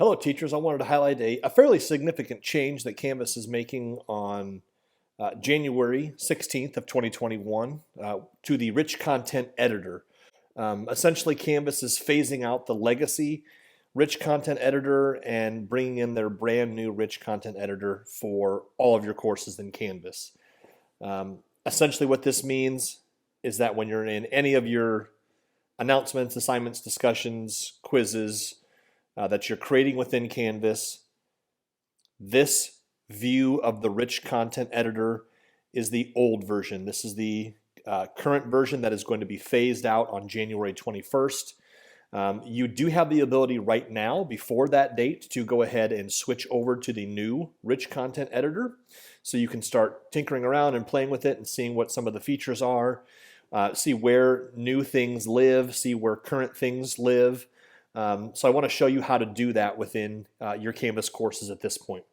Hello teachers, I wanted to highlight a fairly significant change that Canvas is making on January 16th of 2021 to the rich content editor. Essentially Canvas is phasing out the legacy rich content editor and bringing in their brand new rich content editor for all of your courses in Canvas. Essentially what this means is that when you're in any of your announcements, assignments, discussions, quizzes, that you're creating within Canvas, this view of the rich content editor is the old version. This is the current version that is going to be phased out on January 21st. You do have the ability right now, before that date, to go ahead and switch over to the new rich content editor. So you can start tinkering around and playing with it and seeing what some of the features are, see where new things live, see where current things live. So I want to show you how to do that within your Canvas courses at this point.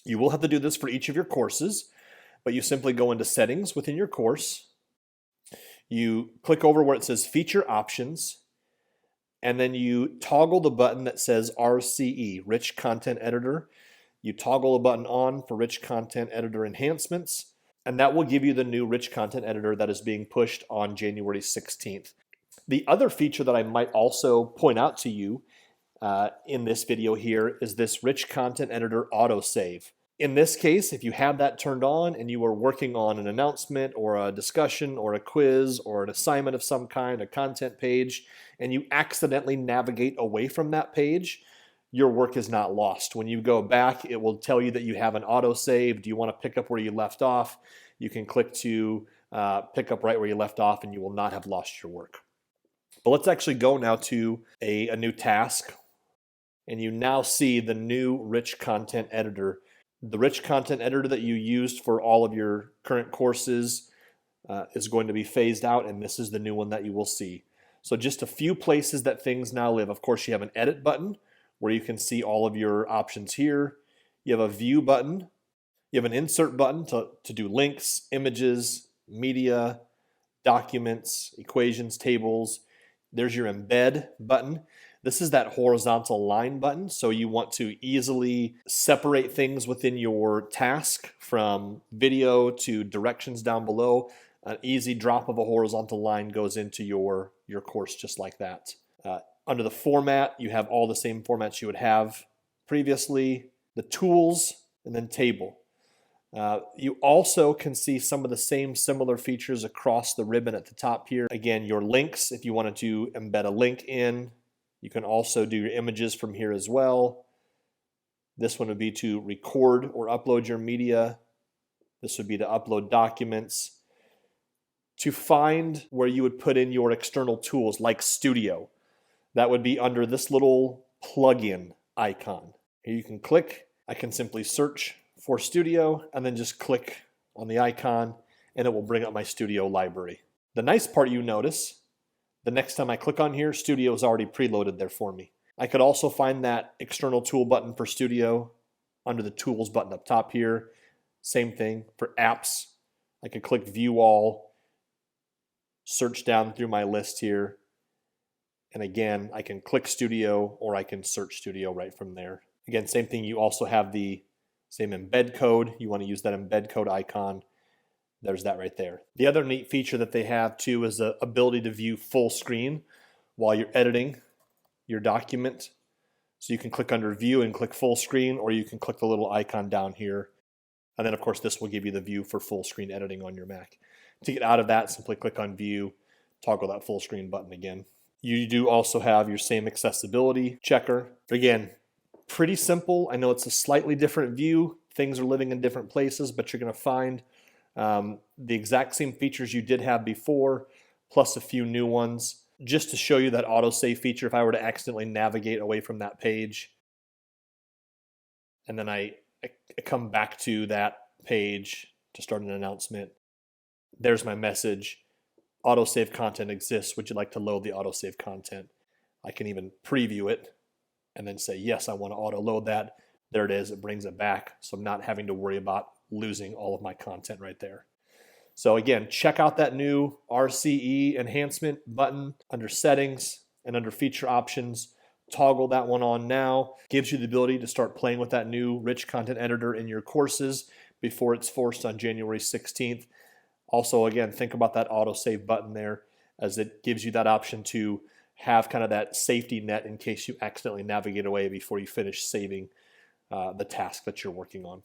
You will have to do this for each of your courses, but you simply go into Settings within your course. You click over where it says Feature Options, and then you toggle the button that says RCE, Rich Content Editor. You toggle the button on for Rich Content Editor Enhancements, and that will give you the new Rich Content Editor that is being pushed on January 16th. The other feature that I might also point out to you in this video here is this Rich Content Editor Auto Save. In this case, if you have that turned on and you are working on an announcement or a discussion or a quiz or an assignment of some kind, a content page, and you accidentally navigate away from that page, your work is not lost. When you go back, it will tell you that you have an auto save. Do you want to pick up where you left off? You can click to pick up right where you left off, and you will not have lost your work. But let's actually go now to a new task, and you now see the new rich content editor. The rich content editor that you used for all of your current courses is going to be phased out, and this is the new one that you will see. So just a few places that things now live. Of course, you have an edit button where you can see all of your options here. You have a view button. You have an insert button to do links, images, media, documents, equations, tables. There's your embed button. This is that horizontal line button, so you want to easily separate things within your task from video to directions down below. An easy drop of a horizontal line goes into your course just like that. Under the format, you have all the same formats you would have previously, the tools, and then table. You also can see some of the same similar features across the ribbon at the top here. Again, your links, if you wanted to embed a link in, you can also do your images from here as well. This one would be to record or upload your media. This would be to upload documents. To find where you would put in your external tools like Studio, that would be under this little plugin icon. Here you can click. I can simply search for Studio and then just click on the icon and it will bring up my Studio library. The nice part you notice, the next time I click on here, Studio is already preloaded there for me. I could also find that external tool button for Studio under the tools button up top here. Same thing for apps. I could click view all, search down through my list here. And again, I can click Studio or I can search Studio right from there. Again, same thing. You also have the same embed code. You want to use that embed code icon. There's that right there. The other neat feature that they have too is the ability to view full screen while you're editing your document. So you can click under view and click full screen, or you can click the little icon down here. And then of course this will give you the view for full screen editing on your Mac. To get out of that, simply click on view, toggle that full screen button again. You do also have your same accessibility checker. Again, pretty simple. I know it's a slightly different view. Things are living in different places, but you're going to find the exact same features you did have before, plus a few new ones. Just to show you that autosave feature, if I were to accidentally navigate away from that page, and then I come back to that page to start an announcement, there's my message. Autosave content exists. Would you like to load the autosave content? I can even preview it and then say, yes, I want to auto load that. There it is. It brings it back. So I'm not having to worry about losing all of my content right there. So again, check out that new RCE enhancement button under settings and under feature options. toggle that one on now. Gives you the ability to start playing with that new rich content editor in your courses before it's forced on January 16th. Also, again, think about that auto save button there, as it gives you that option to have kind of that safety net in case you accidentally navigate away before you finish saving the task that you're working on.